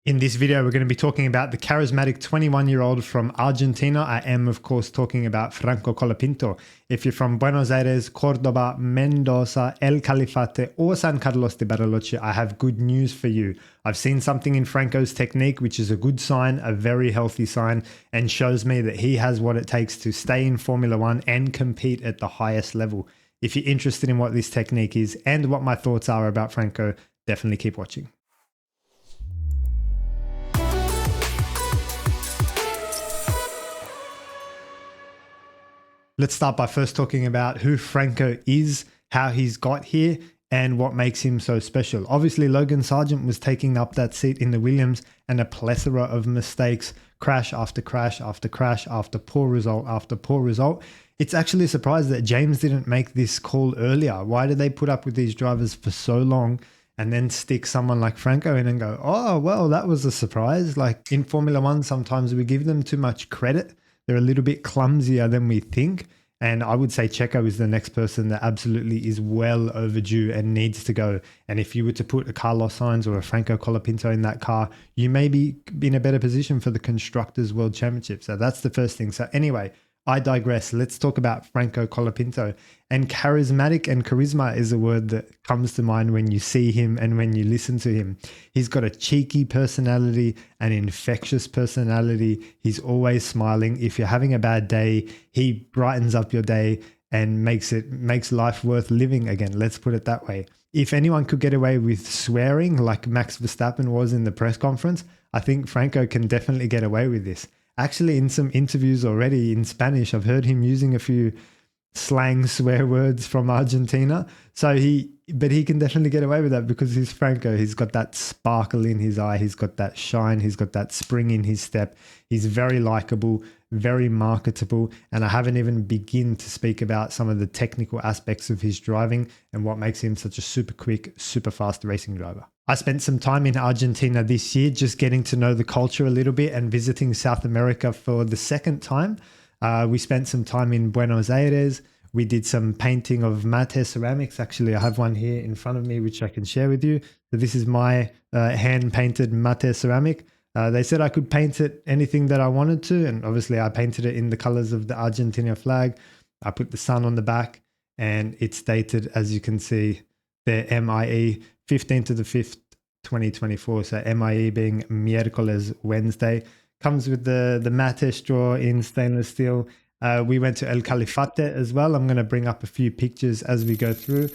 In this video, we're going to be talking about the charismatic 21-year-old from Argentina. I am, of course, talking about Franco Colapinto. If you're from Buenos Aires, Cordoba, Mendoza, El Califate, or San Carlos de Bariloche, I have good news for you. I've seen something in Franco's technique, which is a good sign, a very healthy sign, and shows me that he has what it takes to stay in Formula One and compete at the highest level. If you're interested in what this technique is and what my thoughts are about Franco, definitely keep watching. Let's start by first talking about who Franco is, how he's got here, and what makes him so special. Obviously, Logan Sargent was taking up that seat in the Williams, and a plethora of mistakes, crash after crash after crash after poor result after poor result. It's actually a surprise that James didn't make this call earlier. Why did they put up with these drivers for so long and then stick someone like Franco in and go, oh, well, that was a surprise. Like in Formula One, sometimes we give them too much credit. They're a little bit clumsier than we think. And I would say Checo is the next person that absolutely is well overdue and needs to go. And if you were to put a Carlos Sainz or a Franco Colapinto in that car, you may be in a better position for the Constructors' World Championship. So that's the first thing. So anyway, I digress. Let's talk about Franco Colapinto. And charismatic and charisma is a word that comes to mind when you see him and when you listen to him. He's got a cheeky personality, an infectious personality. He's always smiling. If you're having a bad day, he brightens up your day and makes life worth living again. Let's put it that way. If anyone could get away with swearing like Max Verstappen was in the press conference, I think Franco can definitely get away with this. Actually, in some interviews already in Spanish, I've heard him using a few slang swear words from Argentina. But he can definitely get away with that because he's Franco. He's got that sparkle in his eye. He's got that shine. He's got that spring in his step. He's very likable, very marketable. And I haven't even begun to speak about some of the technical aspects of his driving and what makes him such a super quick, super fast racing driver. I spent some time in Argentina this year, just getting to know the culture a little bit and visiting South America for the second time. We spent some time in Buenos Aires. We did some painting of mate ceramics. Actually, I have one here in front of me, which I can share with you. So this is my hand-painted mate ceramic. They said I could paint it anything that I wanted to. And obviously, I painted it in the colors of the Argentina flag. I put the sun on the back and it's dated, as you can see, the MIE 15th to the 5th, 2024. So MIE being miércoles, Wednesday. Comes with the mate straw in stainless steel. We went to El Califate as well. I'm going to bring up a few pictures as we go through,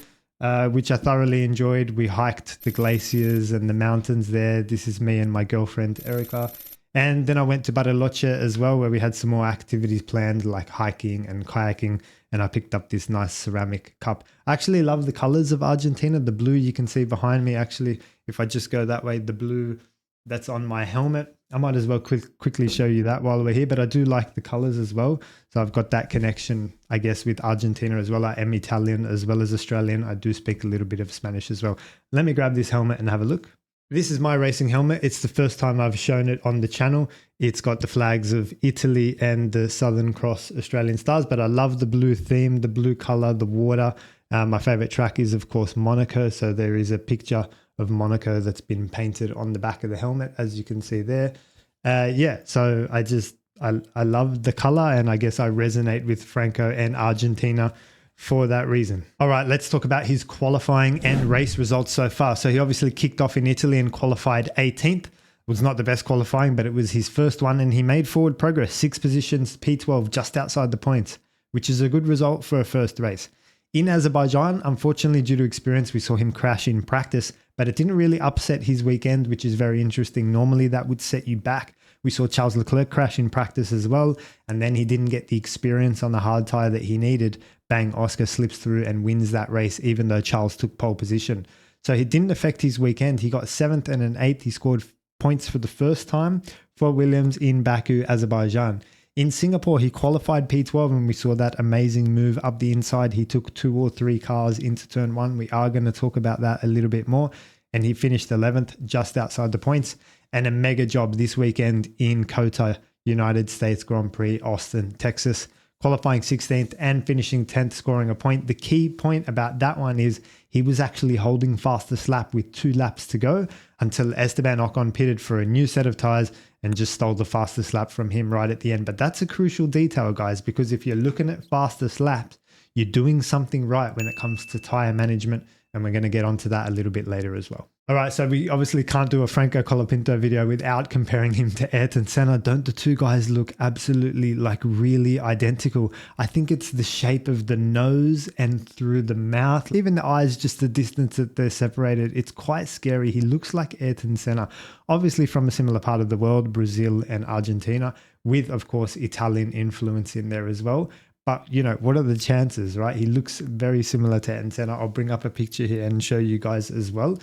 which I thoroughly enjoyed. We hiked the glaciers and the mountains there. This is me and my girlfriend, Erica. And then I went to Bariloche as well, where we had some more activities planned, like hiking and kayaking. And I picked up this nice ceramic cup. I actually love the colors of Argentina. The blue you can see behind me. Actually, if I just go that way, the blue that's on my helmet. I might as well quickly show you that while we're here, but I do like the colors as well. So I've got that connection, I guess, with Argentina as well. I am Italian as well as Australian. I do speak a little bit of Spanish as well. Let me grab this helmet and have a look. This is my racing helmet. It's the first time I've shown it on the channel. It's got the flags of Italy and the Southern Cross Australian stars, but I love the blue theme, the blue color, the water. My favorite track is, of course, Monaco. So there is a picture of Monaco that's been painted on the back of the helmet, as you can see there. So I love the color, and I guess I resonate with Franco and Argentina for that reason. All right, let's talk about his qualifying and race results so far. So he obviously kicked off in Italy and qualified 18th. It was not the best qualifying, but it was his first one, and he made forward progress, 6 positions, P12, just outside the points, which is a good result for a first race. In Azerbaijan, unfortunately, due to experience, we saw him crash in practice, but it didn't really upset his weekend, which is very interesting. Normally, that would set you back. We saw Charles Leclerc crash in practice as well, and then he didn't get the experience on the hard tyre that he needed. Bang, Oscar slips through and wins that race, even though Charles took pole position. So it didn't affect his weekend. He got 7th and an 8th. He scored points for the first time for Williams in Baku, Azerbaijan. In Singapore, he qualified P12 and we saw that amazing move up the inside. He took 2 or 3 cars into turn 1. We are going to talk about that a little bit more. And he finished 11th, just outside the points. And a mega job this weekend in COTA, United States Grand Prix, Austin, Texas. qualifying 16th and finishing 10th, scoring a point. The key point about that one is he was actually holding fastest lap with 2 laps to go until Esteban Ocon pitted for a new set of tyres and just stole the fastest lap from him right at the end. But that's a crucial detail, guys, because if you're looking at fastest laps, you're doing something right when it comes to tyre management. And we're going to get onto that a little bit later as well. All right, so we obviously can't do a Franco Colapinto video without comparing him to Ayrton Senna. Don't the two guys look absolutely like really identical? I think it's the shape of the nose and through the mouth, even the eyes, just the distance that they're separated. It's quite scary. He looks like Ayrton Senna, obviously from a similar part of the world, Brazil and Argentina, with, of course, Italian influence in there as well. But, you know, what are the chances, right? He looks very similar to Ayrton Senna. I'll bring up a picture here and show you guys as well.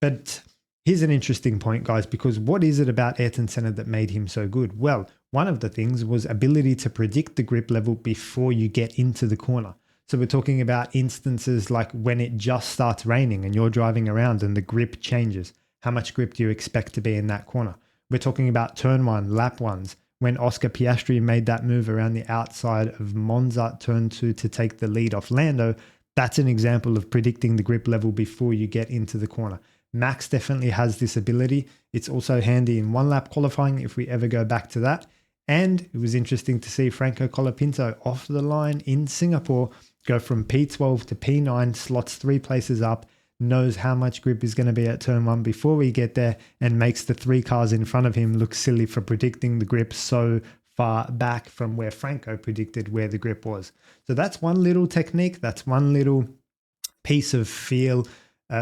But here's an interesting point, guys, because what is it about Ayrton Senna that made him so good? Well, one of the things was ability to predict the grip level before you get into the corner. So we're talking about instances like when it just starts raining and you're driving around and the grip changes. How much grip do you expect to be in that corner? We're talking about turn 1, lap 1s. When Oscar Piastri made that move around the outside of Monza turn 2 to take the lead off Lando, that's an example of predicting the grip level before you get into the corner. Max definitely has this ability. It's also handy in one lap qualifying if we ever go back to that. And it was interesting to see Franco Colapinto off the line in Singapore go from P12 to P9, slots 3 places up, knows how much grip is going to be at turn 1 before we get there, and makes the 3 cars in front of him look silly for predicting the grip so far back from where Franco predicted where the grip was. So that's one little technique. That's one little piece of feel,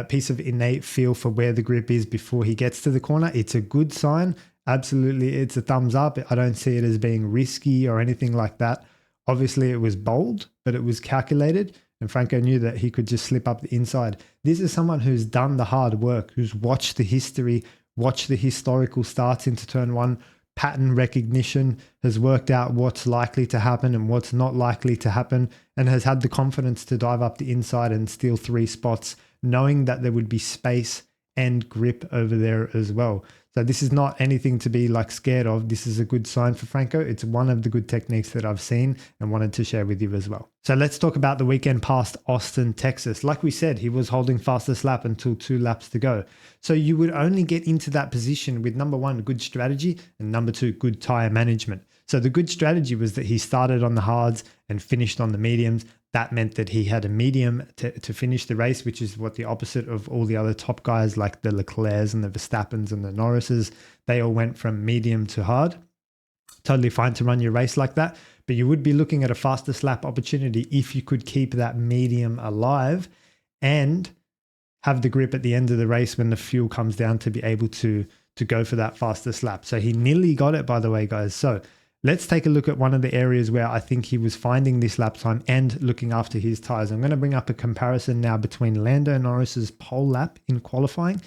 piece of innate feel for where the grip is before he gets to the corner. It's a good sign. Absolutely, it's a thumbs up. I don't see it as being risky or anything like that. Obviously, it was bold, but it was calculated. And Franco knew that he could just slip up the inside. This is someone who's done the hard work, who's watched the history, watched the historical starts into turn 1, pattern recognition, has worked out what's likely to happen and what's not likely to happen, and has had the confidence to dive up the inside and steal 3 spots, knowing that there would be space and grip over there as well. So this is not anything to be like scared of. This is a good sign for Franco. It's one of the good techniques that I've seen and wanted to share with you as well. So let's talk about the weekend past Austin, Texas. Like we said, he was holding fastest lap until 2 laps to go. So you would only get into that position with number 1, good strategy, and number 2, good tire management. So the good strategy was that he started on the hards and finished on the mediums. That meant that he had a medium to finish the race, which is what the opposite of all the other top guys like the Leclercs and the Verstappens and the Norrises. They all went from medium to hard. Totally fine to run your race like that, but you would be looking at a fastest lap opportunity if you could keep that medium alive and have the grip at the end of the race when the fuel comes down to be able to go for that fastest lap. So he nearly got it, by the way, guys. So let's take a look at one of the areas where I think he was finding this lap time and looking after his tyres. I'm going to bring up a comparison now between Lando Norris's pole lap in qualifying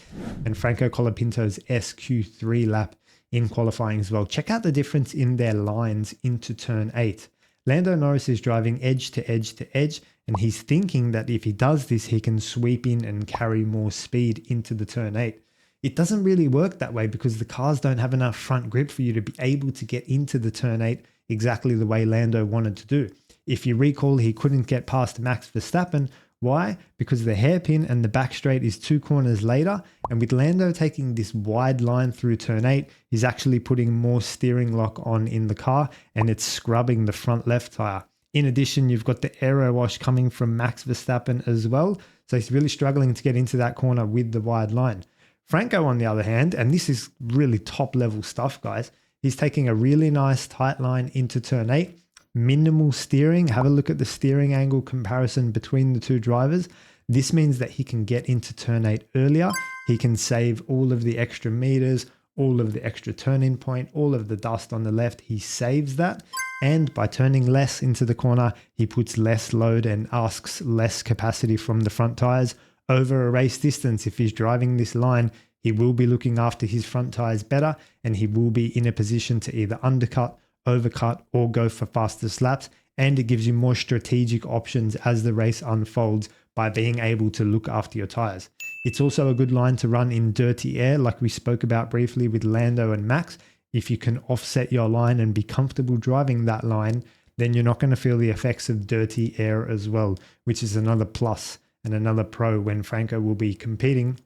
and Franco Colapinto's SQ3 lap in qualifying as well. Check out the difference in their lines into turn 8. Lando Norris is driving edge to edge to edge, and he's thinking that if he does this, he can sweep in and carry more speed into the turn 8. It doesn't really work that way because the cars don't have enough front grip for you to be able to get into the turn 8 exactly the way Lando wanted to do. If you recall, he couldn't get past Max Verstappen. Why? Because the hairpin and the back straight is 2 corners later, and with Lando taking this wide line through turn 8, he's actually putting more steering lock on in the car, and it's scrubbing the front left tire. In addition, you've got the aero wash coming from Max Verstappen as well, so he's really struggling to get into that corner with the wide line. Franco, on the other hand, and this is really top level stuff, guys, he's taking a really nice tight line into turn 8, minimal steering. Have a look at the steering angle comparison between the two drivers. This means that he can get into turn 8 earlier. He can save all of the extra meters, all of the extra turn-in point, all of the dust on the left. He saves that. And by turning less into the corner, he puts less load and asks less capacity from the front tires. Over a race distance, if he's driving this line, he will be looking after his front tires better, and he will be in a position to either undercut, overcut, or go for fastest laps. And it gives you more strategic options as the race unfolds by being able to look after your tires. It's also a good line to run in dirty air, like we spoke about briefly with Lando and Max. If you can offset your line and be comfortable driving that line, then you're not going to feel the effects of dirty air as well, which is another plus and another pro when Franco will be competing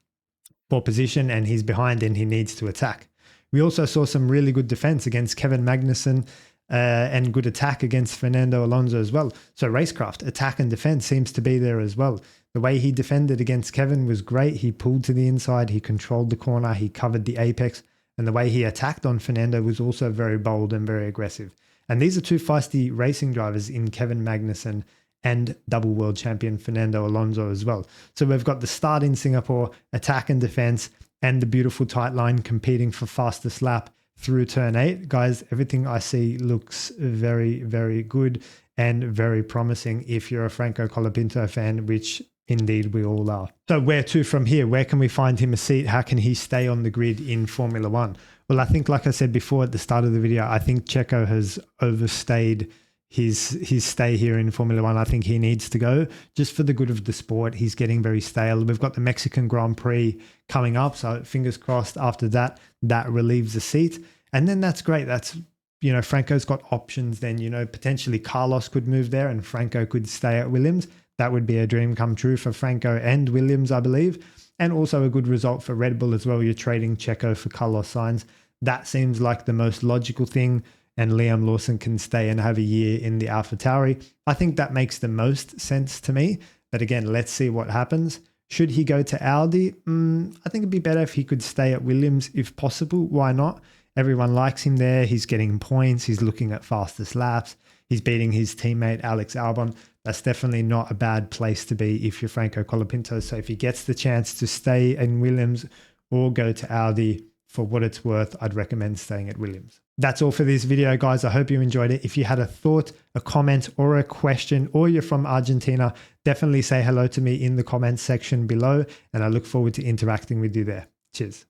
for position and he's behind and he needs to attack. We also saw some really good defense against Kevin Magnussen and good attack against Fernando Alonso as well. So racecraft, attack and defense seems to be there as well. The way he defended against Kevin was great. He pulled to the inside, he controlled the corner, he covered the apex, and the way he attacked on Fernando was also very bold and very aggressive. And these are two feisty racing drivers in Kevin Magnussen and double world champion Fernando Alonso as well. So we've got the start in Singapore, attack and defense, and the beautiful tight line competing for fastest lap through turn 8. Guys, everything I see looks very, very good and very promising if you're a Franco Colapinto fan, which indeed we all are. So where to from here? Where can we find him a seat? How can he stay on the grid in Formula One? Well, I think, like I said before at the start of the video, I think Checo has overstayed his stay here in Formula One. I think he needs to go just for the good of the sport. He's getting very stale. We've got the Mexican Grand Prix coming up, so fingers crossed after that, that relieves the seat. And then that's great. That's, you know, Franco's got options then, you know, potentially Carlos could move there and Franco could stay at Williams. That would be a dream come true for Franco and Williams, I believe. And also a good result for Red Bull as well. You're trading Checo for Carlos Sainz. That seems like the most logical thing. And Liam Lawson can stay and have a year in the AlphaTauri. I think that makes the most sense to me. But again, let's see what happens. Should he go to Audi? I think it'd be better if he could stay at Williams if possible. Why not? Everyone likes him there. He's getting points. He's looking at fastest laps. He's beating his teammate Alex Albon. That's definitely not a bad place to be if you're Franco Colapinto. So if he gets the chance to stay in Williams or go to Audi, for what it's worth, I'd recommend staying at Williams. That's all for this video, guys. I hope you enjoyed it. If you had a thought, a comment, or a question, or you're from Argentina, definitely say hello to me in the comments section below, and I look forward to interacting with you there. Cheers.